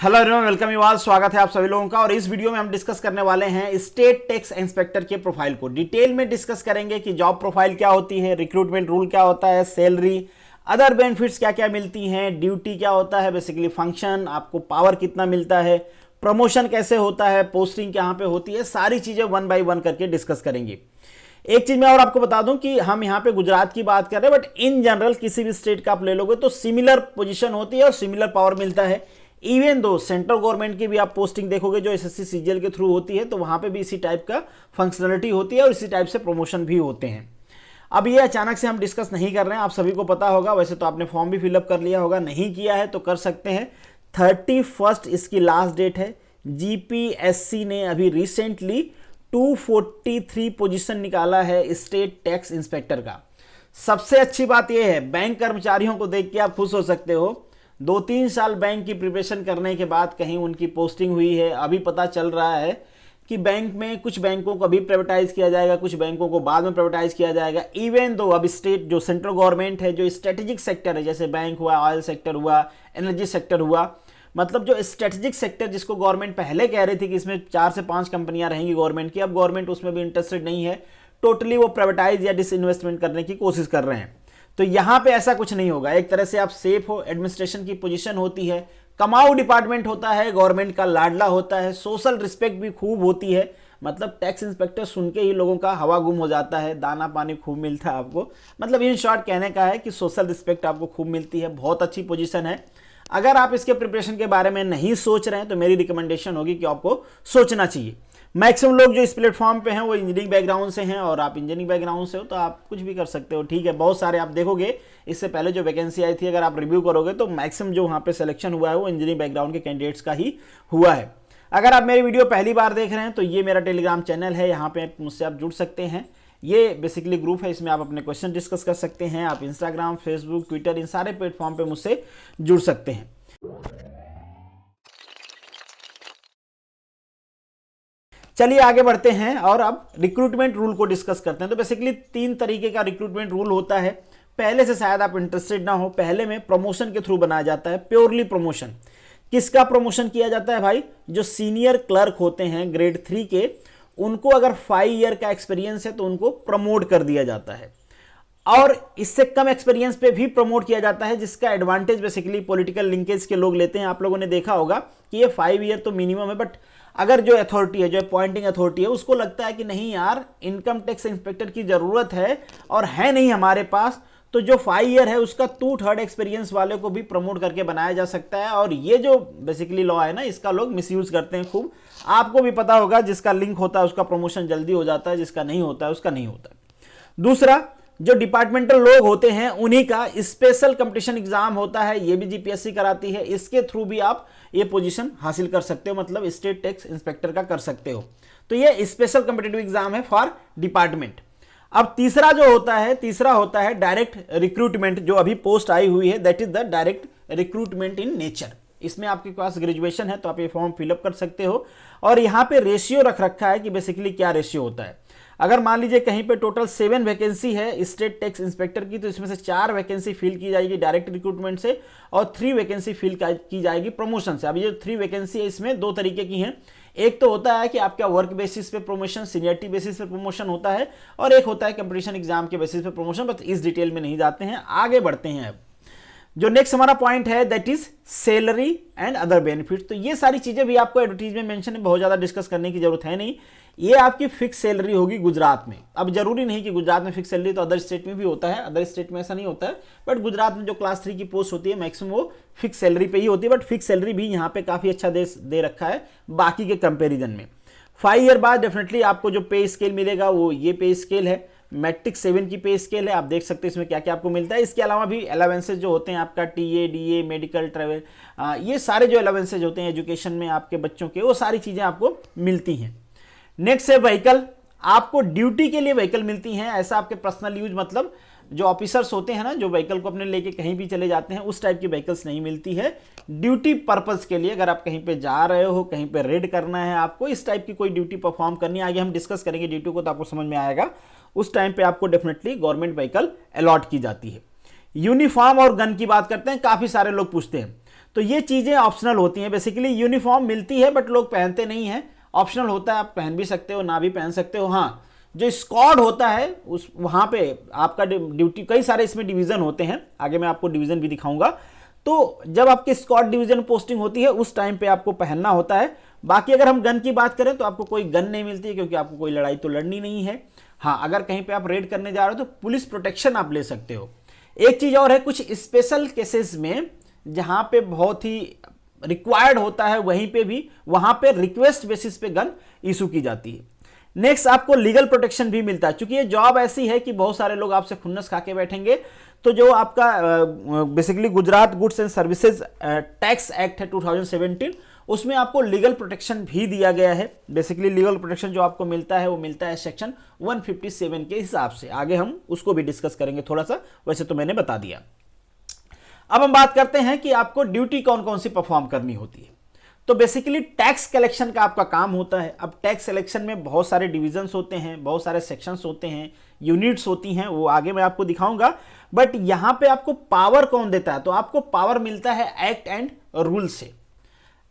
Hello everyone, welcome you all. स्वागत है आप सभी लोगों का। और इस वीडियो में हम डिस्कस करने वाले हैं स्टेट टैक्स इंस्पेक्टर के प्रोफाइल को। डिटेल में डिस्कस करेंगे कि जॉब प्रोफाइल क्या होती है, रिक्रूटमेंट रूल क्या होता है, सैलरी, अदर बेनिफिट्स क्या क्या मिलती हैं, ड्यूटी क्या होता है, बेसिकली फंक्शन, आपको पावर कितना मिलता है, प्रमोशन कैसे होता है, पोस्टिंग कहाँ पे होती है, सारी चीज़ें वन बाई वन करके डिस्कस करेंगे। एक चीज मैं और आपको बता दूं कि हम यहाँ पे गुजरात की बात कर रहे हैं, बट इन जनरल किसी भी स्टेट का आप ले लोगे तो सिमिलर पोजीशन होती है और सिमिलर पावर मिलता है। इवन दो सेंट्रल गवर्नमेंट की भी आप पोस्टिंग देखोगे जो एसएससी सीजीएल के थ्रू होती है, तो वहां पे भी इसी टाइप का फंक्शनलिटी होती है और इसी टाइप से प्रमोशन भी होते हैं। अब ये अचानक से हम डिस्कस नहीं कर रहे हैं, आप सभी को पता होगा। वैसे तो आपने फॉर्म भी फिलअप कर लिया होगा, नहीं किया है तो कर सकते हैं। 31 इसकी लास्ट डेट है। जीपीएससी ने अभी रिसेंटली 243 पोजीशन निकाला है स्टेट टैक्स इंस्पेक्टर का। सबसे अच्छी बात यह है, बैंक कर्मचारियों को देख के आप खुश हो सकते हो। 2-3 साल बैंक की प्रिपरेशन करने के बाद कहीं उनकी पोस्टिंग हुई है। अभी पता चल रहा है कि बैंक में कुछ बैंकों को अभी प्राइवेटाइज किया जाएगा, कुछ बैंकों को बाद में प्राइवेटाइज किया जाएगा। इवन दो अब स्टेट जो सेंट्रल गवर्नमेंट है, जो स्ट्रेटेजिक सेक्टर है, जैसे बैंक हुआ, ऑयल सेक्टर हुआ, एनर्जी सेक्टर हुआ, मतलब जो स्ट्रेटेजिक सेक्टर जिसको गवर्नमेंट पहले कह रही थी कि इसमें 4 से 5 कंपनियां रहेंगी गवर्नमेंट की, अब गवर्नमेंट उसमें भी इंटरेस्टेड नहीं है। टोटली वो प्राइवेटाइज या डिसइन्वेस्टमेंट करने की कोशिश कर रहे हैं। तो यहां पे ऐसा कुछ नहीं होगा। एक तरह से आप सेफ हो, एडमिनिस्ट्रेशन की पोजीशन होती है, कमाऊ डिपार्टमेंट होता है, गवर्नमेंट का लाडला होता है, सोशल रिस्पेक्ट भी खूब होती है। मतलब टैक्स इंस्पेक्टर सुन के ही लोगों का हवा गुम हो जाता है, दाना पानी खूब मिलता है आपको। मतलब इन शॉर्ट कहने का है कि सोशल रिस्पेक्ट आपको खूब मिलती है। बहुत अच्छी पोजीशन है। अगर आप इसके प्रिपरेशन के बारे में नहीं सोच रहे हैं तो मेरी रिकमेंडेशन होगी कि आपको सोचना चाहिए। मैक्सिमम लोग जो इस प्लेटफॉर्म पे हैं वो इंजीनियरिंग बैकग्राउंड से हैं, और आप इंजीनियरिंग बैकग्राउंड से हो तो आप कुछ भी कर सकते हो, ठीक है। बहुत सारे आप देखोगे इससे पहले जो वैकेंसी आई थी, अगर आप रिव्यू करोगे तो मैक्सिमम जो वहाँ पे सिलेक्शन हुआ है वो इंजीनियरिंग बैकग्राउंड के कैंडिडेट्स का ही हुआ है। अगर आप मेरी वीडियो पहली बार देख रहे हैं तो ये मेरा टेलीग्राम चैनल है, यहाँ पे मुझसे आप जुड़ सकते हैं। ये बेसिकली ग्रुप है, इसमें आप अपने क्वेश्चन डिस्कस कर सकते हैं। आप इंस्टाग्राम, फेसबुक, ट्विटर, इन सारे प्लेटफॉर्म पे मुझसे जुड़ सकते हैं। चलिए आगे बढ़ते हैं और अब रिक्रूटमेंट रूल को डिस्कस करते हैं। तो बेसिकली 3 तरीके का रिक्रूटमेंट रूल होता है। पहले से शायद आप इंटरेस्टेड ना हो, पहले में प्रमोशन के थ्रू बनाया जाता है, प्योरली प्रमोशन। किसका प्रमोशन किया जाता है भाई? जो सीनियर क्लर्क होते हैं ग्रेड 3 के, उनको अगर 5 ईयर का एक्सपीरियंस है तो उनको प्रमोट कर दिया जाता है। और इससे कम एक्सपीरियंस पे भी प्रमोट किया जाता है, जिसका एडवांटेज बेसिकली पॉलिटिकल लिंकेज के लोग लेते हैं। आप लोगों ने देखा होगा कि ये 5 ईयर तो मिनिमम है, बट अगर जो अथॉरिटी है, जो अपॉइंटिंग अथॉरिटी है, उसको लगता है कि नहीं यार, इनकम टैक्स इंस्पेक्टर की जरूरत है और है नहीं हमारे पास, तो जो 5 ईयर है उसका 2/3 एक्सपीरियंस वाले को भी प्रमोट करके बनाया जा सकता है। और ये जो बेसिकली लॉ है ना, इसका लोग मिसयूज करते हैं खूब। आपको भी पता होगा, जिसका लिंक होता है उसका प्रमोशन जल्दी हो जाता है, जिसका नहीं होता है उसका नहीं होता। दूसरा, जो डिपार्टमेंटल लोग होते हैं उन्हीं का स्पेशल कंपटीशन एग्जाम होता है, ये भी जीपीएससी कराती है। इसके थ्रू भी आप ये पोजीशन हासिल कर सकते हो, मतलब स्टेट टैक्स इंस्पेक्टर का कर सकते हो। तो ये स्पेशल कॉम्पिटिटिव एग्जाम है फॉर डिपार्टमेंट। अब तीसरा होता है डायरेक्ट रिक्रूटमेंट, जो अभी पोस्ट आई हुई है, that is the direct recruitment in nature. इसमें आपके पास ग्रेजुएशन है तो आप ये फॉर्म फिलअप कर सकते हो। और यहाँ पे रेशियो रख रखा है कि बेसिकली क्या रेशियो होता है। अगर मान लीजिए कहीं पे टोटल 7 वैकेंसी है स्टेट टैक्स इंस्पेक्टर की, तो इसमें से 4 वैकेंसी फिल की जाएगी डायरेक्ट रिक्रूटमेंट से और 3 वैकेंसी फिल की जाएगी प्रमोशन से। अब ये 3 वैकेंसी है, इसमें 2 तरीके की हैं। एक तो होता है कि आपका वर्क बेसिस पे प्रमोशन, सीनियरिटी बेसिस पे प्रमोशन होता है, और एक होता है कंपटीशन एग्जाम के बेसिस पे प्रमोशन। बट इस डिटेल में नहीं जाते हैं, आगे बढ़ते हैं। अब जो नेक्स्ट हमारा पॉइंट है that is salary and other benefit. तो ये सारी चीजें भी आपको एडवर्टीज में मेंशन है, बहुत ज्यादा डिस्कस करने की जरूरत है नहीं। ये आपकी फिक्स सैलरी होगी गुजरात में। अब जरूरी नहीं कि गुजरात में फिक्स सैलरी, तो अदर स्टेट में भी होता है, अदर स्टेट में ऐसा नहीं होता है। बट गुजरात में जो क्लास 3 की पोस्ट होती है मैक्सिमम वो फिक्स सैलरी पे ही होती है। बट फिक्स सैलरी भी यहाँ पे काफी अच्छा दे रखा है बाकी के कंपेरिजन में। 5 ईयर बाद डेफिनेटली आपको जो पे स्केल मिलेगा वो ये पे स्केल है, मैट्रिक 7 की पे स्केल है। आप देख सकते हैं इसमें क्या क्या आपको मिलता है। इसके अलावा भी अलावेंसेज जो होते हैं आपका टीए, डीए, मेडिकल, ट्रैवल, ये सारे जो अलावेंसेज होते हैं एजुकेशन में आपके बच्चों के, वो सारी चीजें आपको मिलती हैं। नेक्स्ट है व्हीकल। आपको ड्यूटी के लिए व्हीकल मिलती हैं, ऐसा आपके पर्सनल यूज, मतलब जो ऑफिसर्स होते हैं ना, जो व्हीकल को अपने लेके कहीं भी चले जाते हैं, उस टाइप की व्हीकल्स नहीं मिलती है। ड्यूटी पर्पस के लिए, अगर आप कहीं पे जा रहे हो, कहीं पे रेड करना है, आपको इस टाइप की कोई ड्यूटी परफॉर्म करनी है, आगे हम डिस्कस करेंगे ड्यूटी को तो आपको समझ में आएगा, उस टाइम पे आपको डेफिनेटली गवर्नमेंट व्हीकल अलॉट की जाती है। यूनिफॉर्म और गन की बात करते हैं, काफी सारे लोग पूछते हैं। तो ये चीज़ें ऑप्शनल होती हैं। बेसिकली यूनिफॉर्म मिलती है बट लोग पहनते नहीं हैं, ऑप्शनल होता है, आप पहन भी सकते हो ना भी पहन सकते हो। हाँ, जो स्क्वाड होता है उस वहाँ पे आपका ड्यूटी, कई सारे इसमें डिवीज़न होते हैं, आगे मैं आपको डिवीज़न भी दिखाऊंगा। तो जब आपकी स्क्वाड डिवीज़न पोस्टिंग होती है उस टाइम पे आपको पहनना होता है। बाकी अगर हम गन की बात करें तो आपको कोई गन नहीं मिलती है, क्योंकि आपको कोई लड़ाई तो लड़नी नहीं है। हाँ, अगर कहीं पे आप रेड करने जा रहे हो तो पुलिस प्रोटेक्शन आप ले सकते हो। एक चीज़ और है, कुछ स्पेशल केसेस में जहाँ पे बहुत ही रिक्वायर्ड होता है वहीं पे भी, वहाँ पे रिक्वेस्ट बेसिस पे गन इशू की जाती है। नेक्स्ट, आपको लीगल प्रोटेक्शन भी मिलता है, क्योंकि ये जॉब ऐसी है कि बहुत सारे लोग आपसे खुन्नस खा के बैठेंगे। तो जो आपका basically Gujarat goods and services tax act है 2017, उसमें आपको लीगल प्रोटेक्शन भी दिया गया है। बेसिकली लीगल प्रोटेक्शन जो आपको मिलता है वो मिलता है सेक्शन 157 के हिसाब से। आगे हम उसको भी डिस्कस करेंगे थोड़ा सा, वैसे तो मैंने बता दिया। अब हम बात करते हैं कि आपको ड्यूटी कौन कौन सी परफॉर्म करनी होती है। तो बेसिकली टैक्स कलेक्शन का आपका काम होता है। अब टैक्स कलेक्शन में बहुत सारे डिविजन्स होते हैं, बहुत सारे सेक्शंस होते हैं, यूनिट्स होती हैं, वो आगे मैं आपको दिखाऊंगा। बट यहां पे आपको पावर कौन देता है? तो आपको पावर मिलता है एक्ट एंड रूल से।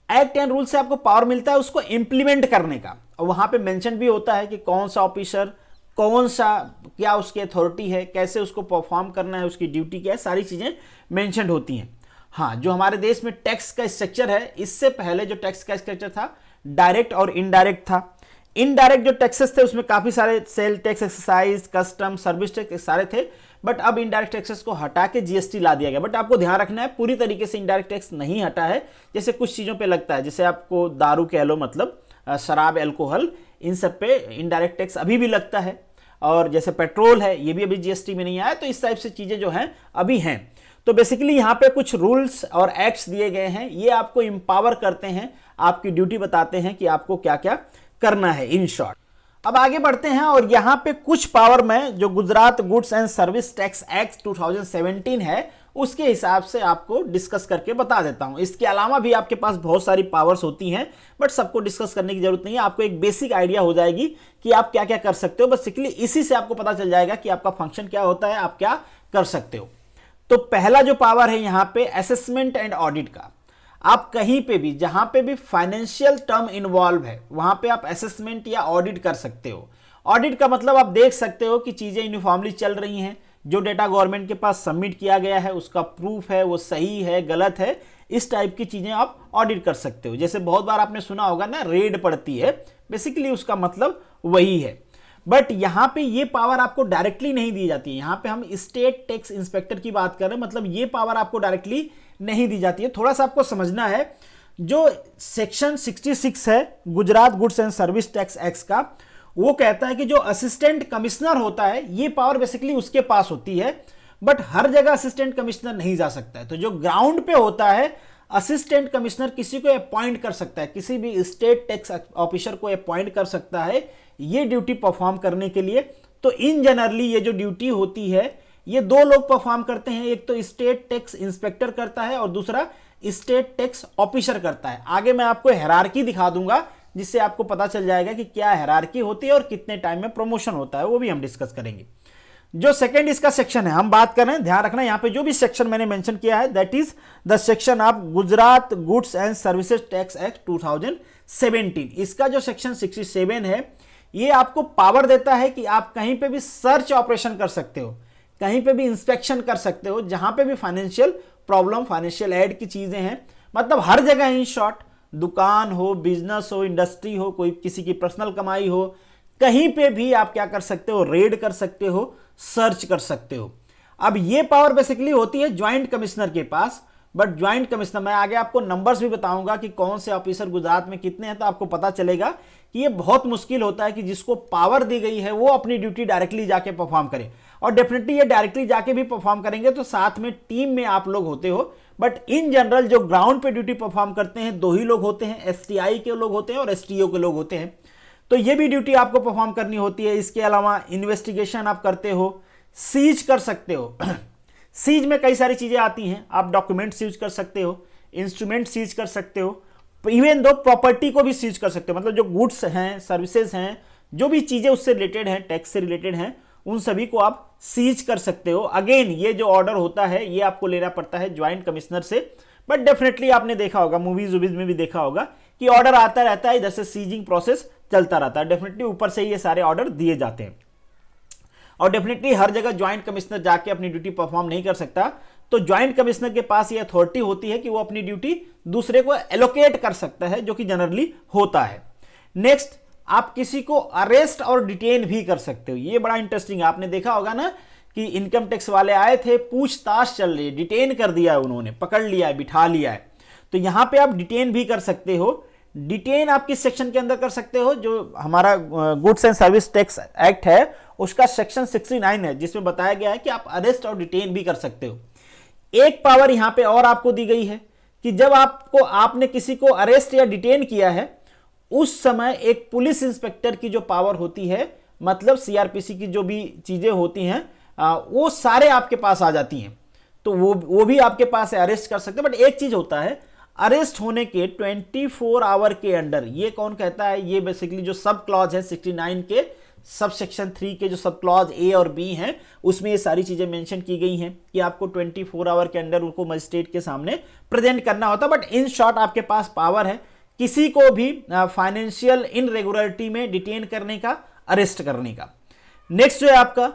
एक्ट एंड रूल से आपको पावर मिलता है उसको इंप्लीमेंट करने का। और वहां पे मेंशन भी होता है कि कौन सा ऑफिसर, कौन सा, क्या उसकी अथॉरिटी है, कैसे उसको परफॉर्म करना है, उसकी ड्यूटी क्या है, सारी चीजें मेंशन होती हैं। हाँ, जो हमारे देश में टैक्स का स्ट्रक्चर है, इससे पहले जो टैक्स का स्ट्रक्चर था डायरेक्ट और इनडायरेक्ट था। इनडायरेक्ट जो टैक्सेस थे उसमें काफी सारे sale tax, excise, custom, service tax सारे थे। बट अब इनडायरेक्ट टैक्सेस को हटा के जीएसटी ला दिया गया। बट आपको ध्यान रखना है, पूरी तरीके से इनडायरेक्ट टैक्स नहीं हटा है। जैसे कुछ चीजों पे लगता है, जैसे आपको दारू कह लो, मतलब शराब, एल्कोहल, इन सब पे इनडायरेक्ट टैक्स अभी भी लगता है। और जैसे पेट्रोल है, ये भी अभी जीएसटी में नहीं आया। तो इस टाइप से चीजें जो हैं अभी हैं। तो बेसिकली यहाँ पे कुछ रूल्स और एक्ट्स दिए गए हैं, ये आपको इंपावर करते हैं, आपकी ड्यूटी बताते हैं कि आपको क्या क्या करना है, इन शॉर्ट। अब आगे बढ़ते हैं और यहाँ पे कुछ पावर में जो Gujarat goods and service tax act 2017 है उसके हिसाब से आपको डिस्कस करके बता देता हूं। इसके अलावा भी आपके पास बहुत सारी पावर्स होती हैं, बट सबको डिस्कस करने की जरूरत नहीं है। आपको एक बेसिक आइडिया हो जाएगी कि आप क्या क्या कर सकते हो। बेसिकली इसी से आपको पता चल जाएगा कि आपका फंक्शन क्या होता है, आप क्या कर सकते हो। तो पहला जो पावर है यहाँ पे असेसमेंट एंड ऑडिट का। आप कहीं पे भी, जहां पे भी फाइनेंशियल टर्म इन्वॉल्व है, वहां पे आप असेसमेंट या ऑडिट कर सकते हो। ऑडिट का मतलब आप देख सकते हो कि चीजें यूनिफॉर्मली चल रही हैं, जो डेटा गवर्नमेंट के पास सबमिट किया गया है उसका प्रूफ है, वो सही है, गलत है, इस टाइप की चीजें आप ऑडिट कर सकते हो। जैसे बहुत बार आपने सुना होगा ना, रेड पड़ती है, बेसिकली उसका मतलब वही है। बट यहां पे ये पावर आपको डायरेक्टली नहीं दी जाती है। यहां पे हम स्टेट टैक्स इंस्पेक्टर की बात कर रहे हैं, मतलब ये पावर आपको डायरेक्टली नहीं दी जाती है। थोड़ा सा आपको समझना है, जो सेक्शन 66 है Gujarat goods and service tax act का, वो कहता है कि जो असिस्टेंट कमिश्नर होता है, ये पावर बेसिकली उसके पास होती है। बट हर जगह असिस्टेंट कमिश्नर नहीं जा सकता है। तो जो ग्राउंड पे होता है, असिस्टेंट कमिश्नर किसी को अपॉइंट कर सकता है, किसी भी स्टेट टैक्स ऑफिसर को अपॉइंट कर सकता है ये ड्यूटी परफॉर्म करने के लिए। तो इन जनरली ये जो ड्यूटी होती है ये दो लोग परफॉर्म करते हैं, एक तो स्टेट टैक्स इंस्पेक्टर करता है और दूसरा स्टेट टैक्स ऑफिसर करता है। आगे मैं आपको हायरार्की दिखा दूंगा, जिससे आपको पता चल जाएगा कि क्या हायरार्की होती है और कितने टाइम में प्रमोशन होता है, वो भी हम डिस्कस करेंगे। जो सेकंड इसका सेक्शन है हम बात कर रहे हैं, ध्यान रखना यहां पे जो भी सेक्शन मैंने मेंशन किया है that is the section of Gujarat goods and services tax act 2017। इसका जो सेक्शन 67 है ये आपको पावर देता है कि आप कहीं पे भी सर्च ऑपरेशन कर सकते हो, कहीं पे भी इंस्पेक्शन कर सकते हो, जहां पे भी फाइनेंशियल प्रॉब्लम, फाइनेंशियल एड की चीजें हैं, मतलब हर जगह, इन शॉर्ट, दुकान हो, बिजनेस हो, इंडस्ट्री हो, कोई किसी की पर्सनल कमाई हो, कहीं पे भी आप क्या कर सकते हो, रेड कर सकते हो, सर्च कर सकते हो। अब ये पावर बेसिकली होती है ज्वाइंट कमिश्नर के पास। बट ज्वाइंट कमिश्नर, मैं आगे आपको नंबर्स भी बताऊंगा कि कौन से ऑफिसर गुजरात में कितने हैं, तो आपको पता चलेगा कि ये बहुत मुश्किल होता है कि जिसको पावर दी गई है वो अपनी ड्यूटी डायरेक्टली जाके परफॉर्म करे। और डेफिनेटली ये डायरेक्टली जाके भी परफॉर्म करेंगे तो साथ में टीम में आप लोग होते हो। बट इन जनरल जो ग्राउंड पे ड्यूटी परफॉर्म करते हैं दो ही लोग होते हैं, एसटीआई के लोग होते हैं और एसटीओ के लोग होते हैं। तो ये भी ड्यूटी आपको परफॉर्म करनी होती है। इसके अलावा इन्वेस्टिगेशन आप करते हो, सीज कर सकते हो। सीज में कई सारी चीजें आती हैं, आप डॉक्यूमेंट सीज कर सकते हो, इंस्ट्रूमेंट सीज कर सकते हो, इवन दो प्रॉपर्टी को भी सीज कर सकते हो। मतलब जो गुड्स हैं, सर्विसेज हैं, जो भी चीजें उससे रिलेटेड हैं, टैक्स से रिलेटेड हैं, उन सभी को आप सीज कर सकते हो। अगेन ये जो ऑर्डर होता है ये आपको लेना पड़ता है ज्वाइंट कमिश्नर से। बट डेफिनेटली आपने देखा होगा, मूवीज वूवीज में भी देखा होगा कि ऑर्डर आता रहता है, इधर से सीजिंग प्रोसेस चलता रहता है, डेफिनेटली ऊपर से ये सारे ऑर्डर दिए जाते हैं। और डेफिनेटली हर जगह ज्वाइंट कमिश्नर जाके अपनी ड्यूटी परफॉर्म नहीं कर सकता, तो ज्वाइंट कमिश्नर के पास ये अथॉरिटी होती है कि वो अपनी ड्यूटी दूसरे को एलोकेट कर सकता है, जो कि जनरली होता है। नेक्स्ट, आप किसी को अरेस्ट और डिटेन भी कर सकते हो। ये बड़ा इंटरेस्टिंग है, आपने देखा होगा ना कि इनकम टैक्स वाले आए थे, पूछताछ चल रही है, डिटेन कर दिया है उन्होंने, पकड़ लिया है, बिठा लिया है, तो यहां पे आप डिटेन भी कर सकते हो। डिटेन आप किस सेक्शन के अंदर कर सकते हो? जो हमारा goods and service tax act है उसका सेक्शन 69 है, जिसमें बताया गया है कि आप अरेस्ट और डिटेन भी कर सकते हो। एक पावर यहां पे और आपको दी गई है कि जब आपने किसी को अरेस्ट या डिटेन किया है, उस समय एक पुलिस इंस्पेक्टर की जो पावर होती है, मतलब सीआरपीसी की जो भी चीजें होती हैं वो सारे आपके पास आ जाती हैं, तो वो भी आपके पास है, अरेस्ट कर सकते हैं। बट एक चीज होता है, अरेस्ट होने के 24 आवर के अंडर, ये कौन कहता है? ये बेसिकली जो सब क्लॉज है 69 के सब सेक्शन 3 के जो सब क्लॉज ए और बी हैं, उसमें ये सारी चीजें मेंशन की गई हैं कि आपको 24 आवर के अंदर उनको मजिस्ट्रेट के सामने प्रेजेंट करना होता है। बट इन शॉर्ट आपके पास पावर है किसी को भी फाइनेंशियल इनरेगुलरिटी में डिटेन करने का, अरेस्ट करने का। नेक्स्ट जो है आपका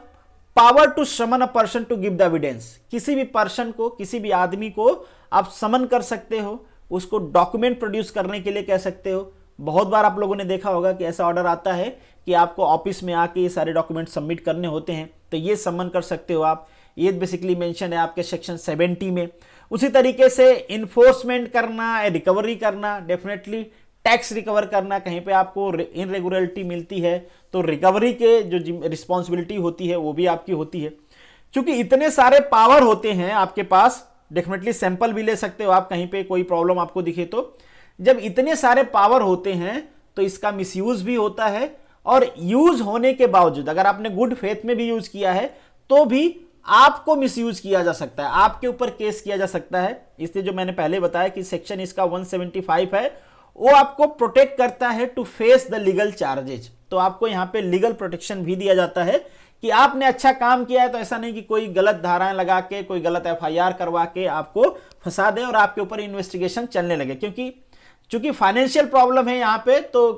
power to summon a person to give the evidence. किसी भी पर्सन को, किसी भी आदमी को आप समन कर सकते हो, उसको डॉक्यूमेंट प्रोड्यूस करने के लिए कह सकते हो। बहुत बार आप लोगों ने देखा होगा कि ऐसा ऑर्डर आता है कि आपको ऑफिस में आके ये सारे डॉक्यूमेंट सबमिट करने होते हैं, तो ये समन कर सकते हो आप। ये बेसिकली मेंशन है आपके सेक्शन 70 में। उसी तरीके से इन्फोर्समेंट करना, रिकवरी करना, डेफिनेटली टैक्स रिकवर करना, कहीं पे आपको इनरेगुलरिटी मिलती है तो रिकवरी के जो रिस्पॉन्सिबिलिटी होती है वो भी आपकी होती है। क्योंकि इतने सारे पावर होते हैं आपके पास, डेफिनेटली सैंपल भी ले सकते हो आप, कहीं पे कोई प्रॉब्लम आपको दिखे तो। जब इतने सारे पावर होते हैं तो इसका मिसयूज भी होता है, और यूज होने के बावजूद अगर आपने गुड फेथ में भी यूज किया है तो भी आपको मिसयूज किया जा सकता है, आपके ऊपर केस किया जा सकता है। इसलिए जो मैंने पहले बताया कि सेक्शन इसका 175 है, वो आपको प्रोटेक्ट करता है to face the legal charges. तो आपको यहां पे लीगल प्रोटेक्शन भी दिया जाता है कि आपने अच्छा काम किया है, तो ऐसा नहीं कि कोई गलत धाराएं लगा के, कोई गलत एफआईआर करवा के आपको फंसा दे और आपके ऊपर इन्वेस्टिगेशन चलने लगे। क्योंकि फाइनेंशियल प्रॉब्लम है यहां पे, तो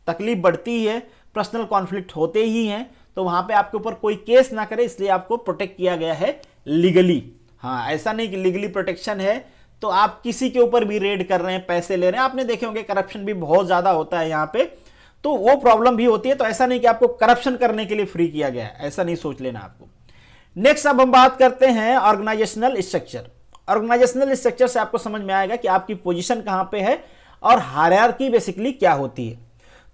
तकलीफ बढ़ती ही है, पर्सनल कॉन्फ्लिक्ट होते ही हैं, तो वहां पे आपके ऊपर कोई केस ना करे, इसलिए आपको प्रोटेक्ट किया गया है लीगली। हाँ, ऐसा नहीं कि लीगली प्रोटेक्शन है तो आप किसी के ऊपर भी रेड कर रहे हैं, पैसे ले रहे हैं। आपने देखे होंगे करप्शन भी बहुत ज्यादा होता है यहाँ पे, तो वो प्रॉब्लम भी होती है। तो ऐसा नहीं कि आपको करप्शन करने के लिए फ्री किया गया है, ऐसा नहीं सोच लेना आपको। नेक्स्ट अब हम बात करते हैं ऑर्गेनाइजेशनल स्ट्रक्चर। ऑर्गेनाइजेशनल स्ट्रक्चर से आपको समझ में आएगा कि आपकी पोजीशन कहां पे है और हायरार्की बेसिकली क्या होती है।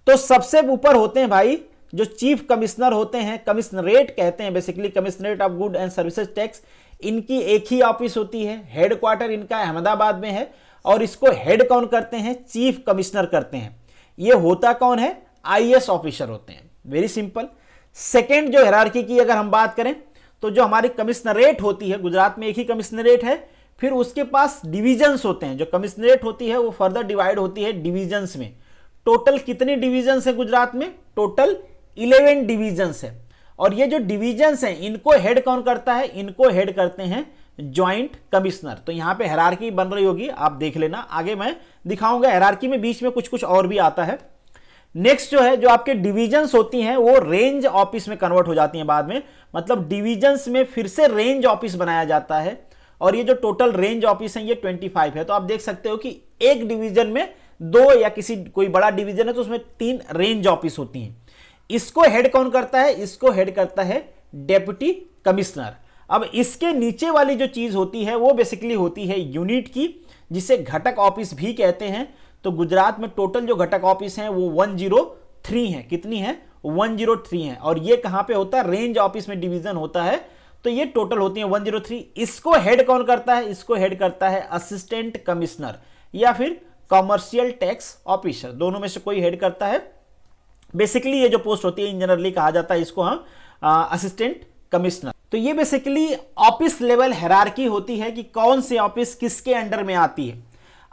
तो सबसे ऊपर होते हैं भाई जो चीफ कमिश्नर होते हैं, कमिश्नरेट कहते हैं basically, commissionerate of good and services tax. इनकी एक ही ऑफिस होती है, हेडक्वार्टर इनका अहमदाबाद में है, और इसको हेड कौन करते हैं? चीफ कमिश्नर करते हैं। ये होता कौन है? आईएएस ऑफिसर होते हैं। Very simple. सेकेंड जो हायरार्की की अगर हम बात करें तो जो हमारी कमिश्नरेट होती है, गुजरात में एक ही कमिश्नरेट है, फिर उसके पास डिविजन्स होते हैं। जो कमिश्नरेट होती है वो फर्दर डिवाइड होती है डिविजन्स में। टोटल कितने डिविजन्स है गुजरात में? टोटल 11 डिविजन्स है। और ये जो डिविजन्स हैं इनको हेड कौन करता है? इनको हेड करते हैं ज्वाइंट कमिश्नर। तो यहां पे हायरार्की बन रही होगी, आप देख लेना, आगे मैं दिखाऊंगा। हायरार्की में बीच में कुछ कुछ और भी आता है। नेक्स्ट जो है, जो आपके डिविजन्स होती हैं वो रेंज ऑफिस में कन्वर्ट हो जाती हैं बाद में, मतलब डिविजन्स में फिर से रेंज ऑफिस बनाया जाता है। और ये जो टोटल रेंज ऑफिस है ये 25 है। तो आप देख सकते हो कि एक डिवीजन में 2 या कोई बड़ा डिवीजन है तो उसमें 3 रेंज ऑफिस होती हैं। इसको हेड कौन करता है? इसको हेड करता है डेप्यूटी कमिश्नर। अब इसके नीचे वाली जो चीज होती है वो बेसिकली होती है यूनिट की, जिसे घटक ऑफिस भी कहते हैं। तो गुजरात में टोटल जो घटक ऑफिस हैं वो 103 है। कितनी है? 103 है। और ये कहां पे होता है? रेंज ऑफिस में डिवीजन होता है, तो ये टोटल होती है 103। इसको हेड कौन करता है? इसको हेड करता है असिस्टेंट कमिश्नर या फिर कॉमर्शियल टैक्स ऑफिसर, दोनों में से कोई हेड करता है। बेसिकली ये जो पोस्ट होती है इन जनरली कहा जाता है इसको हम असिस्टेंट कमिश्नर। तो ये बेसिकली ऑफिस लेवल हायरार्की होती है कि कौन सी ऑफिस किसके अंडर में आती है।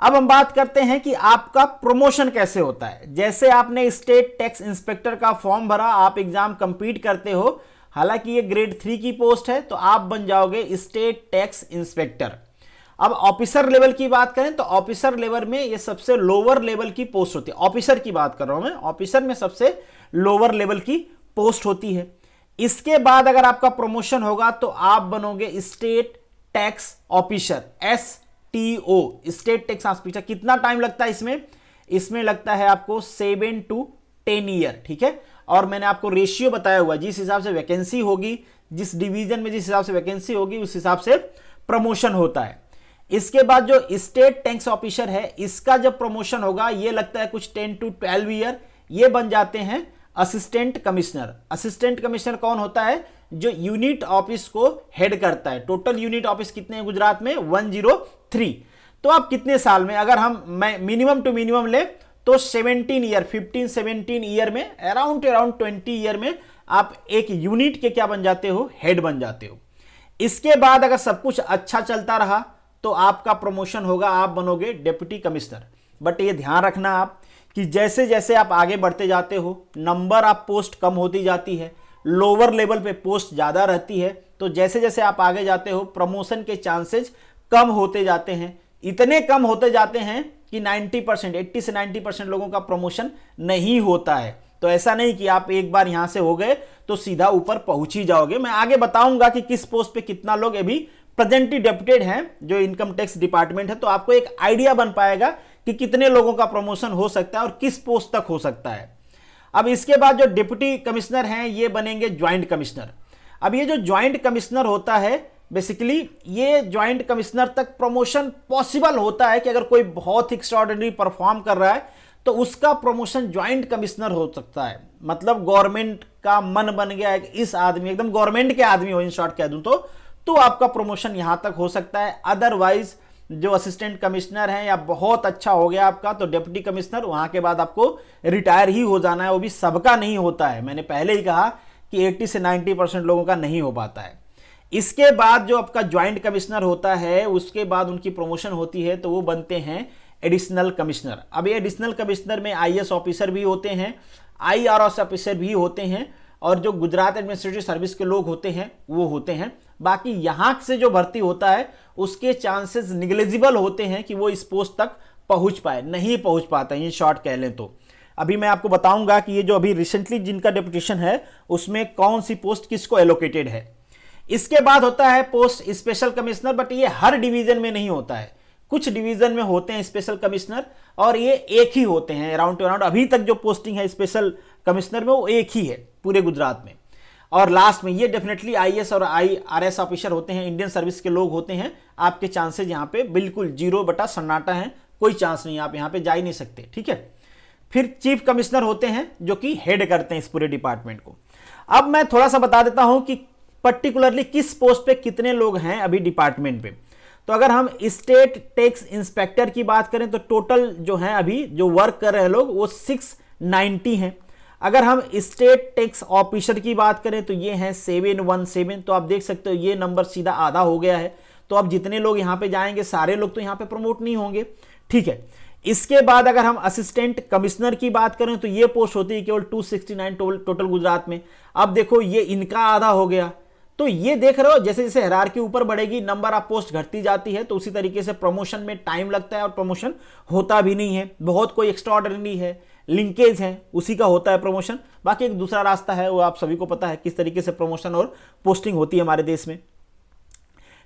अब हम बात करते हैं कि आपका प्रमोशन कैसे होता है। जैसे आपने स्टेट टैक्स इंस्पेक्टर का फॉर्म भरा, आप एग्जाम कंप्लीट करते हो, हालांकि ये ग्रेड 3 की पोस्ट है, तो आप बन जाओगे स्टेट टैक्स इंस्पेक्टर। अब ऑफिसर लेवल की बात करें तो ऑफिसर लेवल में ये सबसे लोअर लेवल की पोस्ट होती है। ऑफिसर की बात कर रहा हूं मैं, ऑफिसर में सबसे लोअर लेवल की पोस्ट होती है। इसके बाद अगर आपका प्रमोशन होगा तो आप बनोगे state tax officer, STO, state tax officer. कितना टाइम लगता है इसमें? इसमें लगता है आपको 7 to 10 ईयर, ठीक है। और मैंने आपको रेशियो बताया हुआ, जिस हिसाब से वैकेंसी होगी, जिस डिवीजन में जिस हिसाब से वैकेंसी होगी, उस हिसाब से प्रमोशन होता है। इसके बाद जो स्टेट टैक्स ऑफिसर है, इसका जब प्रमोशन होगा ये लगता है कुछ 10 to 12 ईयर, ये बन जाते हैं असिस्टेंट कमिश्नर। असिस्टेंट कमिश्नर कौन होता है? जो यूनिट ऑफिस को हेड करता है। टोटल यूनिट ऑफिस कितने हैं गुजरात में? 103। तो आप कितने साल में, अगर हम मिनिमम टू मिनिमम ले तो 17 ईयर, 15-17 ईयर में, अराउंड 20 ईयर में आप एक यूनिट के क्या बन जाते हो? हेड बन जाते हो। इसके बाद अगर सब कुछ अच्छा चलता रहा तो आपका प्रमोशन होगा, आप बनोगे डिप्टी कमिश्नर। बट ये ध्यान रखना आप कि जैसे जैसे आप आगे बढ़ते जाते हो, नंबर ऑफ पोस्ट कम होती जाती है, लोअर लेवल पे पोस्ट ज़्यादा रहती है, तो जैसे जैसे आप आगे जाते हो प्रमोशन के चांसेस कम होते जाते हैं। इतने कम होते जाते हैं कि 90%, 80 से 90% लोगों का प्रमोशन नहीं होता है। तो ऐसा नहीं कि आप एक बार यहां से हो गए तो सीधा ऊपर पहुंच ही जाओगे। मैं आगे बताऊंगा कि किस पोस्ट पे कितना लोग अभी प्रेजेंटली डेप्यूटेड हैं जो इनकम टैक्स डिपार्टमेंट है, तो आपको एक आइडिया बन पाएगा कि कितने लोगों का प्रमोशन हो सकता है और किस पोस्ट तक हो सकता है। अब इसके बाद जो डिप्टी कमिश्नर हैं ये बनेंगे ज्वाइंट कमिश्नर। अब ये जो ज्वाइंट कमिश्नर होता है, बेसिकली ये ज्वाइंट कमिश्नर तक प्रमोशन पॉसिबल होता है कि अगर कोई बहुत ही एक्स्ट्राऑर्डिनरी परफॉर्म कर रहा है तो उसका प्रमोशन ज्वाइंट कमिश्नर हो सकता है। मतलब गवर्नमेंट का मन बन गया है कि इस आदमी एकदम गवर्नमेंट के आदमी हो, इन शॉर्ट कह दूं तो आपका प्रमोशन यहां तक हो सकता है। अदरवाइज जो असिस्टेंट कमिश्नर हैं या बहुत अच्छा हो गया आपका तो डिप्टी कमिश्नर, वहां के बाद आपको रिटायर ही हो जाना है। वो भी सबका नहीं होता है, मैंने पहले ही कहा कि 80 से 90% लोगों का नहीं हो पाता है। इसके बाद जो आपका ज्वाइंट कमिश्नर होता है उसके बाद उनकी प्रमोशन होती है तो वो बनते हैं एडिशनल कमिश्नर। अब ये एडिशनल कमिश्नर में IAS ऑफिसर भी होते हैं, IRS ऑफिसर भी होते हैं और जो गुजरात एडमिनिस्ट्रेटिव सर्विस के लोग होते हैं वो होते हैं। बाकी यहां से जो भर्ती होता है उसके चांसेस निग्लेजिबल होते हैं कि वो इस पोस्ट तक पहुंच पाए, नहीं पहुंच पाता है, इन शॉर्ट कह लें तो। अभी मैं आपको बताऊंगा कि ये जो अभी रिसेंटली जिनका डेपुटेशन है उसमें कौन सी पोस्ट किसको एलोकेटेड है। इसके बाद होता है पोस्ट स्पेशल कमिश्नर, बट ये हर डिवीजन में नहीं होता है, कुछ डिवीजन में होते हैं स्पेशल कमिश्नर और ये एक ही होते हैं अराउंड टू अराउंड। अभी तक जो पोस्टिंग है स्पेशल कमिश्नर में वो एक ही है पूरे गुजरात में। और लास्ट में ये डेफिनेटली IAS और IRS ऑफिसर होते हैं, इंडियन सर्विस के लोग होते हैं। आपके चांसेस यहाँ पे बिल्कुल 0 सन्नाटा है, कोई चांस नहीं, आप यहाँ पे जा ही नहीं सकते, ठीक है। फिर चीफ कमिश्नर होते हैं जो कि हेड करते हैं इस पूरे डिपार्टमेंट को। अब मैं थोड़ा सा बता देता हूं कि पर्टिकुलरली किस पोस्ट पे कितने लोग हैं अभी डिपार्टमेंट पे। तो अगर हम स्टेट टैक्स इंस्पेक्टर की बात करें तो टोटल जो है अभी जो वर्क कर रहे हैं लोग वो 690 हैं। अगर हम स्टेट टैक्स ऑफिसर की बात करें तो ये हैं 717। तो आप देख सकते हो ये नंबर सीधा आधा हो गया है। तो अब जितने लोग यहाँ पे जाएंगे सारे लोग तो यहाँ पे प्रमोट नहीं होंगे, ठीक है। इसके बाद अगर हम असिस्टेंट कमिश्नर की बात करें तो ये पोस्ट होती है केवल 269 टोटल गुजरात में। अब देखो ये इनका आधा हो गया। तो ये देख रहे हो जैसे जैसे हायरार्की ऊपर बढ़ेगी नंबर ऑफ पोस्ट घटती जाती है, तो उसी तरीके से प्रमोशन में टाइम लगता है और प्रमोशन होता भी नहीं है। बहुत कोई एक्स्ट्राऑर्डिनरी है, लिंकेज है, उसी का होता है प्रमोशन। बाकी एक दूसरा रास्ता है, वो आप सभी को पता है किस तरीके से प्रमोशन और पोस्टिंग होती है हमारे देश में।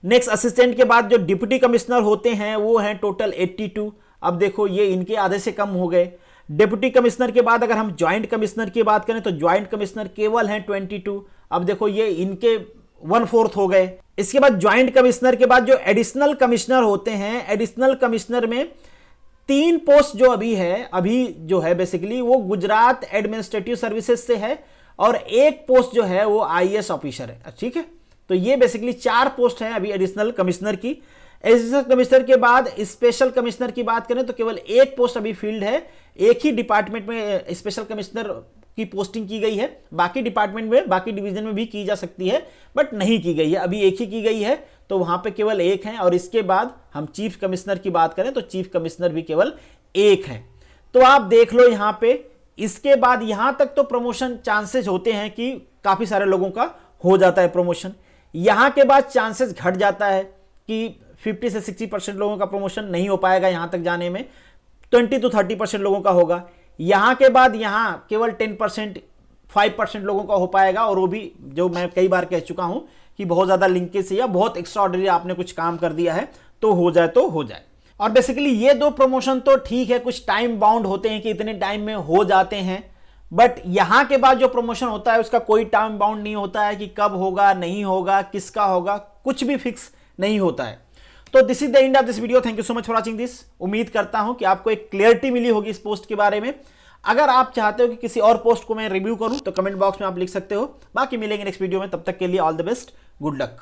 नेक्स्ट असिस्टेंट के बाद जो डिप्टी कमिश्नर होते हैं वो हैं टोटल 82। अब देखो ये इनके आधे से कम हो गए। डिप्टी कमिश्नर के बाद अगर हम ज्वाइंट कमिश्नर की बात करें तो ज्वाइंट कमिश्नर केवल हैं 22। अब देखो ये इनके 1/4 हो गए। इसके बाद ज्वाइंट कमिश्नर के बाद जो एडिशनल कमिश्नर होते हैं, एडिशनल कमिश्नर में 3 पोस्ट जो अभी जो है बेसिकली वो गुजरात एडमिनिस्ट्रेटिव सर्विसेज से है और एक पोस्ट जो है वो IAS ऑफिसर है, ठीक है। तो ये बेसिकली 4 पोस्ट हैं अभी एडिशनल कमिश्नर की। एडिशनल कमिश्नर के बाद स्पेशल कमिश्नर की बात करें तो केवल एक पोस्ट अभी फील्ड है, एक ही डिपार्टमेंट में स्पेशल कमिश्नर की पोस्टिंग की गई है। बाकी डिपार्टमेंट में, बाकी डिवीजन में भी की जा सकती है बट नहीं की गई है, अभी एक ही की गई है, तो वहां पे केवल एक है। और इसके बाद हम चीफ कमिश्नर की बात करें तो चीफ कमिश्नर भी केवल एक है। तो आप देख लो यहां पे। इसके बाद यहां तक तो प्रमोशन चांसेस होते हैं कि काफी सारे लोगों का हो जाता है प्रमोशन। यहां के बाद चांसेस घट जाता है कि 50 से 60% लोगों का प्रमोशन नहीं हो पाएगा यहां तक जाने में, 20 to 30% लोगों का होगा। यहां के बाद यहां केवल 10%, 5% लोगों का हो पाएगा, और वो भी जो मैं कई बार कह चुका हूं कि बहुत ज़्यादा लिंकेज या बहुत एक्स्ट्राऑर्डिनरी आपने कुछ काम कर दिया है तो हो जाए तो हो जाए। और बेसिकली ये दो प्रमोशन तो ठीक है, कुछ टाइम बाउंड होते हैं कि इतने टाइम में हो जाते हैं, बट यहां के बाद जो प्रमोशन होता है उसका कोई टाइम बाउंड नहीं होता है कि कब होगा, नहीं होगा, किसका होगा, कुछ भी फिक्स नहीं होता है। तो this is the end of this video. Thank you so much for watching this. उम्मीद करता हूं कि आपको एक क्लियरिटी मिली होगी इस पोस्ट के बारे में। अगर आप चाहते हो कि किसी और पोस्ट को मैं रिव्यू करूं तो कमेंट बॉक्स में आप लिख सकते हो। बाकी मिलेंगे नेक्स्ट वीडियो में, तब तक के लिए all the best, good luck.